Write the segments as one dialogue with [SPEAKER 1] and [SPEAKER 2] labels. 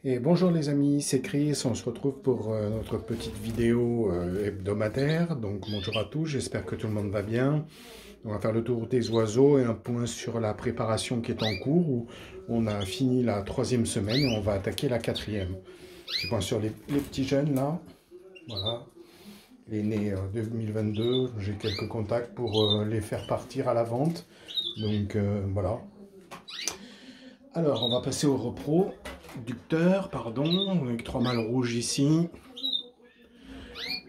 [SPEAKER 1] Et bonjour les amis, c'est Chris, on se retrouve pour notre petite vidéo hebdomadaire. Donc bonjour à tous, j'espère que tout le monde va bien. On va faire le tour des oiseaux et un point sur la préparation qui est en cours, où on a fini la 3e semaine et on va attaquer la 4e. Petit point sur les petits jeunes là, voilà. Les nés 2022, j'ai quelques contacts pour les faire partir à la vente. Donc voilà. Alors on va passer au repro. Ducteur, pardon, avec 3 mâles rouges ici,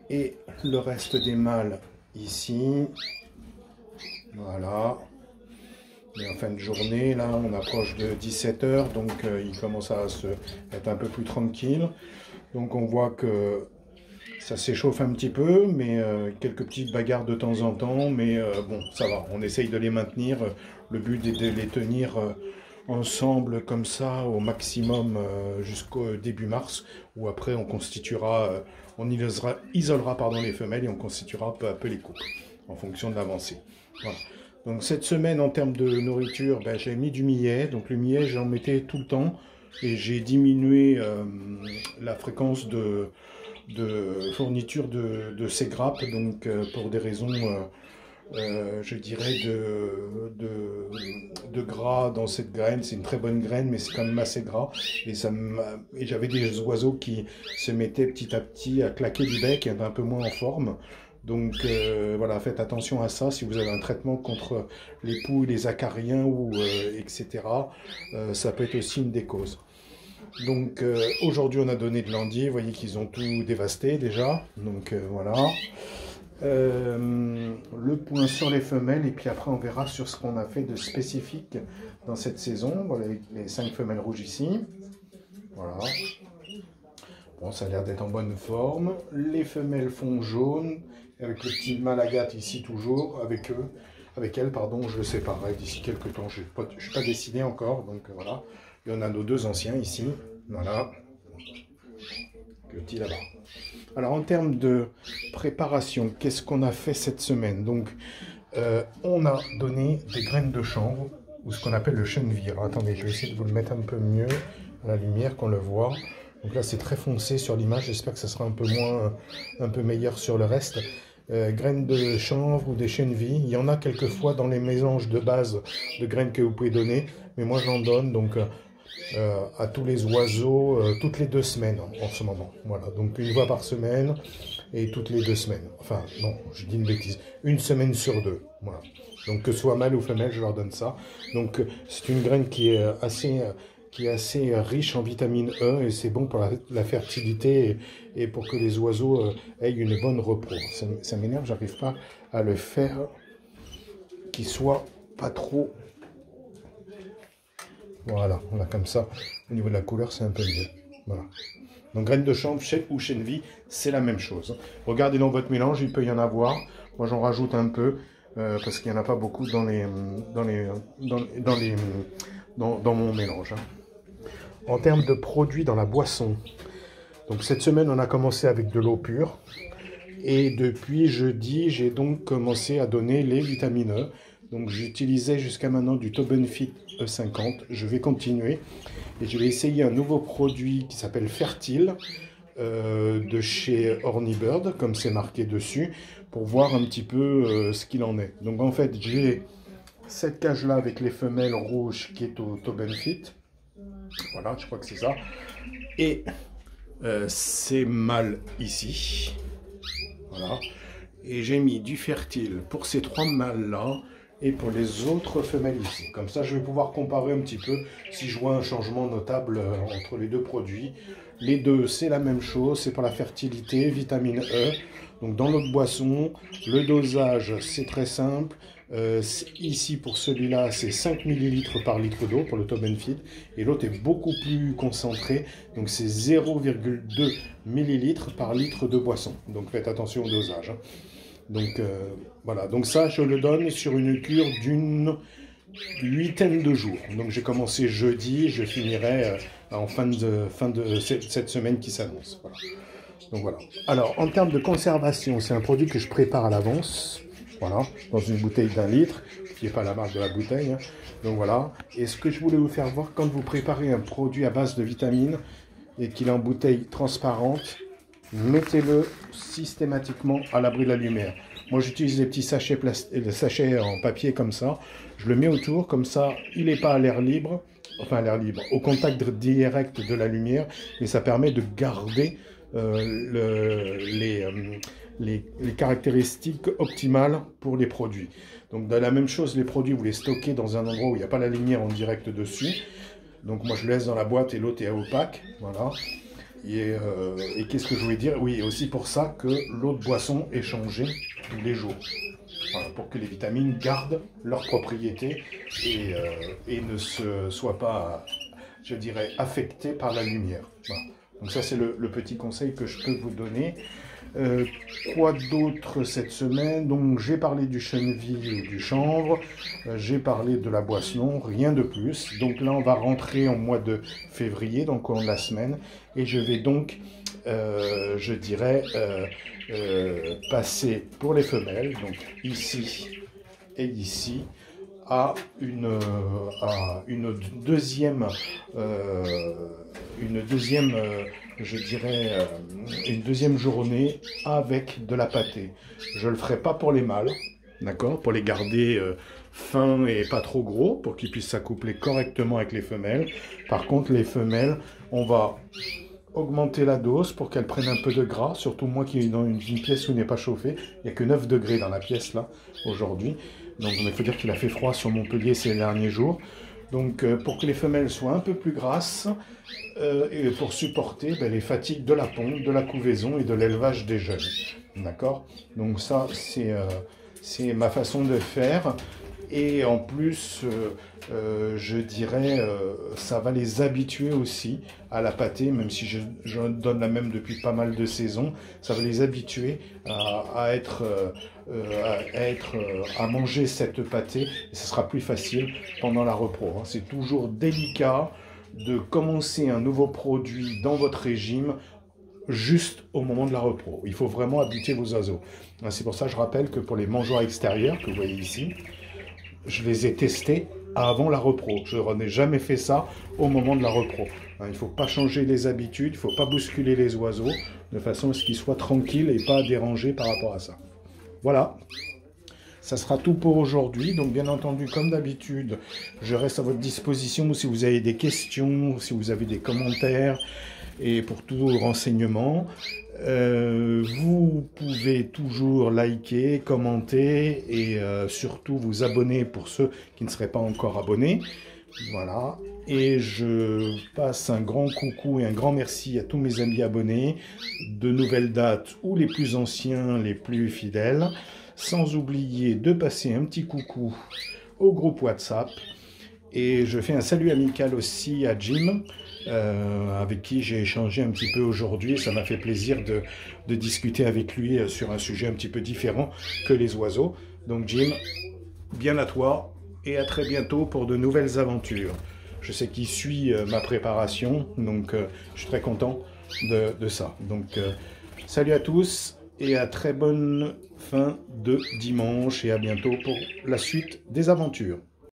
[SPEAKER 1] et le reste des mâles ici, voilà. Et en fin de journée, là, on approche de 17 h, donc il commence à être un peu plus tranquille. Donc on voit que ça s'échauffe un petit peu, mais quelques petites bagarres de temps en temps, mais bon, ça va, on essaye de les maintenir. Le but est de les tenir ensemble comme ça au maximum jusqu'au début mars, où après on constituera, on isolera pardon, les femelles et on constituera peu à peu les couples en fonction de l'avancée. Voilà. Donc cette semaine en termes de nourriture, ben, j'ai mis du millet, donc le millet j'en mettais tout le temps et j'ai diminué la fréquence de fourniture de ces grappes, donc pour des raisons je dirais de gras dans cette graine. C'est une très bonne graine, mais c'est quand même assez gras. Et j'avais des oiseaux qui se mettaient petit à petit à claquer du bec et un peu moins en forme. Donc voilà, faites attention à ça. Si vous avez un traitement contre les poux, les acariens, ou, etc., ça peut être aussi une des causes. Donc aujourd'hui on a donné de l'endier, vous voyez qu'ils ont tout dévasté déjà. Donc voilà. Le point sur les femelles, et puis après on verra sur ce qu'on a fait de spécifique dans cette saison. Voilà les 5 femelles rouges ici. Voilà. Bon, ça a l'air d'être en bonne forme. Les femelles font jaune, avec le petit mâle agate ici toujours, avec elles, pardon, je le séparerai d'ici quelques temps. Je ne suis pas décidé encore, donc voilà. Et on a nos 2 anciens ici, voilà. Le petit là-bas. Alors en termes de préparation, qu'est-ce qu'on a fait cette semaine? Donc on a donné des graines de chanvre, ou ce qu'on appelle le chènevis. Alors attendez, je vais essayer de vous le mettre un peu mieux à la lumière, qu'on le voit. Donc là c'est très foncé sur l'image, j'espère que ça sera un peu meilleur sur le reste. Graines de chanvre ou des chènevis, il y en a quelquefois dans les mélanges de base de graines que vous pouvez donner, mais moi j'en donne donc à tous les oiseaux toutes les 2 semaines en ce moment. Voilà, donc une fois par semaine et toutes les 2 semaines. Enfin, non, je dis une bêtise. Une semaine sur 2. Voilà. Donc que ce soit mâle ou femelle, je leur donne ça. Donc c'est une graine qui est assez riche en vitamine E, et c'est bon pour la fertilité et pour que les oiseaux aient une bonne repro. Ça m'énerve, j'arrive pas à le faire qu'il soit pas trop. Voilà, on a comme ça. Au niveau de la couleur, c'est un peu mieux. Voilà. Donc graines de chanvre ou chènevis, c'est la même chose. Regardez dans votre mélange, il peut y en avoir. Moi, j'en rajoute un peu parce qu'il n'y en a pas beaucoup dans mon mélange. En termes de produits dans la boisson, donc cette semaine, on a commencé avec de l'eau pure. Et depuis jeudi, j'ai donc commencé à donner les vitamines E. Donc j'utilisais jusqu'à maintenant du Taubenfit E50. Je vais continuer et je vais essayer un nouveau produit qui s'appelle Fertile de chez Hornibird, comme c'est marqué dessus, pour voir un petit peu ce qu'il en est. Donc en fait, j'ai cette cage-là avec les femelles rouges qui est au Taubenfit. Voilà, je crois que c'est ça. Et ces mâles ici. Voilà. Et j'ai mis du Fertile pour ces 3 mâles-là et pour les autres femelles ici. Comme ça, je vais pouvoir comparer un petit peu si je vois un changement notable entre les 2 produits. Les 2, c'est la même chose, c'est pour la fertilité, vitamine E. Donc dans notre boisson, le dosage, c'est très simple. Ici, pour celui-là, c'est 5 ml par litre d'eau pour le Taubenfit. Et l'autre est beaucoup plus concentré. Donc c'est 0,2 ml par litre de boisson. Donc faites attention au dosage. Donc voilà, donc ça je le donne sur une cure d'une 8aine de jours. Donc j'ai commencé jeudi, je finirai en fin de cette semaine qui s'annonce. Voilà. Donc voilà. Alors en termes de conservation, c'est un produit que je prépare à l'avance. Voilà, dans une bouteille d'1 litre, qui n'est pas la marque de la bouteille. Hein. Donc voilà. Et ce que je voulais vous faire voir, quand vous préparez un produit à base de vitamines, et qu'il est en bouteille transparente, mettez-le systématiquement à l'abri de la lumière. Moi, j'utilise des petits sachets en papier comme ça. Je le mets autour, comme ça, il n'est pas à l'air libre, enfin à l'air libre, au contact direct de la lumière, et ça permet de garder les caractéristiques optimales pour les produits. Donc, de la même chose, les produits, vous les stockez dans un endroit où il n'y a pas la lumière en direct dessus. Donc, moi, je le laisse dans la boîte et l'autre est opaque. Voilà. Et qu'est-ce que je voulais dire? Oui, aussi pour ça que l'eau de boisson est changée tous les jours. Voilà, pour que les vitamines gardent leurs propriétés et ne soient pas, je dirais, affectées par la lumière. Voilà. Donc ça, c'est le petit conseil que je peux vous donner. Quoi d'autre cette semaine? Donc j'ai parlé du chènevis et du chanvre, j'ai parlé de la boisson, rien de plus. Donc là on va rentrer en mois de février, donc en la semaine, et je vais donc, je dirais, passer pour les femelles, donc ici et ici, à une deuxième, je dirais, une deuxième journée avec de la pâtée. Je ne le ferai pas pour les mâles, d'accord, pour les garder fins et pas trop gros, pour qu'ils puissent s'accoupler correctement avec les femelles. Par contre, les femelles, on va augmenter la dose pour qu'elles prennent un peu de gras, surtout moi qui est dans une pièce où il n'est pas chauffé. Il n'y a que 9 degrés dans la pièce là, aujourd'hui. Donc il faut dire qu'il a fait froid sur Montpellier ces derniers jours. Donc pour que les femelles soient un peu plus grasses et pour supporter les fatigues de la ponte, de la couvaison et de l'élevage des jeunes. D'accord? Donc ça, c'est ma façon de faire. Et en plus, je dirais, ça va les habituer aussi à la pâtée, même si je donne la même depuis pas mal de saisons. Ça va les habituer à manger cette pâtée, et ce sera plus facile pendant la repro. C'est toujours délicat de commencer un nouveau produit dans votre régime juste au moment de la repro. Il faut vraiment habituer vos oiseaux. C'est pour ça que je rappelle que pour les mangeoires extérieurs que vous voyez ici, je les ai testés avant la repro. Je n'ai jamais fait ça au moment de la repro. Il ne faut pas changer les habitudes, il ne faut pas bousculer les oiseaux, de façon à ce qu'ils soient tranquilles et pas dérangés par rapport à ça. Voilà, ça sera tout pour aujourd'hui. Donc bien entendu, comme d'habitude, je reste à votre disposition si vous avez des questions, si vous avez des commentaires, et pour tout renseignement. Vous pouvez toujours liker, commenter et surtout vous abonner pour ceux qui ne seraient pas encore abonnés. Voilà. Et je passe un grand coucou et un grand merci à tous mes amis abonnés, de nouvelles dates ou les plus anciens, les plus fidèles. Sans oublier de passer un petit coucou au groupe WhatsApp. Et je fais un salut amical aussi à Jim, avec qui j'ai échangé un petit peu aujourd'hui. Ça m'a fait plaisir de discuter avec lui sur un sujet un petit peu différent que les oiseaux. Donc Jim, bien à toi et à très bientôt pour de nouvelles aventures. Je sais qu'il suit ma préparation, donc je suis très content de ça. Donc salut à tous et à très bonne fin de dimanche et à bientôt pour la suite des aventures.